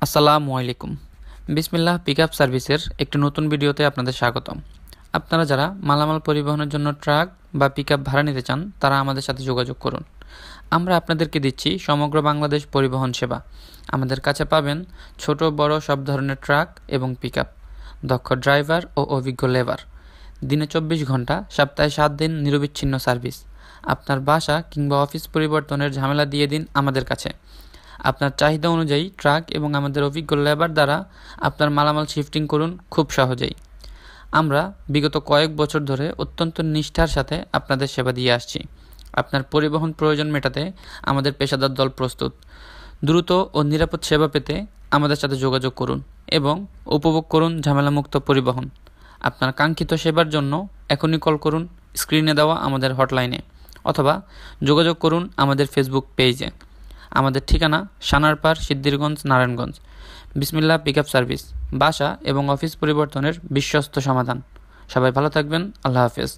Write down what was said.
আসসালামু আলাইকুম। বিসমিল্লাহ পিকআপ সার্ভিসের একটি নতুন ভিডিওতে আপনাদের স্বাগতম। আপনারা যারা মালামাল পরিবহনের জন্য ট্রাক বা পিকআপ ভাড়া নিতে চান তারা আমাদের সাথে যোগাযোগ করুন। আমরা আপনাদেরকে দিচ্ছি সমগ্র বাংলাদেশ পরিবহন সেবা। আমাদের কাছে পাবেন ছোট বড় সব ধরনের ট্রাক এবং পিকআপ, দক্ষ ড্রাইভার ও অভিজ্ঞ লেবার, দিনে 24 ঘন্টা সপ্তাহে 7 দিন নিরবিচ্ছিন্ন সার্ভিস। আপনার বাসা কিংবা অফিস পরিবর্তনের ঝামেলা দিয়ে দিন আমাদের কাছে। আপনার চাহিদা অনুযায়ী ট্রাক এবং আমাদের অভিজ্ঞ লেবার দ্বারা আপনার মালামাল শিফটিং করুন খুব সহজেই। আমরা বিগত কয়েক বছর ধরে অত্যন্ত নিষ্ঠার সাথে আপনাদের সেবা দিয়ে আসছি। আপনার পরিবহন প্রয়োজন মেটাতে আমাদের পেশাদার দল প্রস্তুত। দ্রুত ও নিরাপদ সেবা পেতে আমাদের সাথে যোগাযোগ করুন এবং উপভোগ করুন ঝামেলামুক্ত পরিবহন। আপনার কাঙ্ক্ষিত সেবার জন্য এখনই কল করুন স্ক্রিনে দেওয়া আমাদের হটলাইনে, অথবা যোগাযোগ করুন আমাদের ফেসবুক পেজে। আমাদের ঠিকানা সানারপাড়, সিদ্ধিরগঞ্জ, নারায়ণগঞ্জ। বিসমিল্লাহ পিকআপ সার্ভিস, বাসা এবং অফিস পরিবর্তনের বিশ্বস্ত সমাধান। সবাই ভালো থাকবেন। আল্লাহ হাফেজ।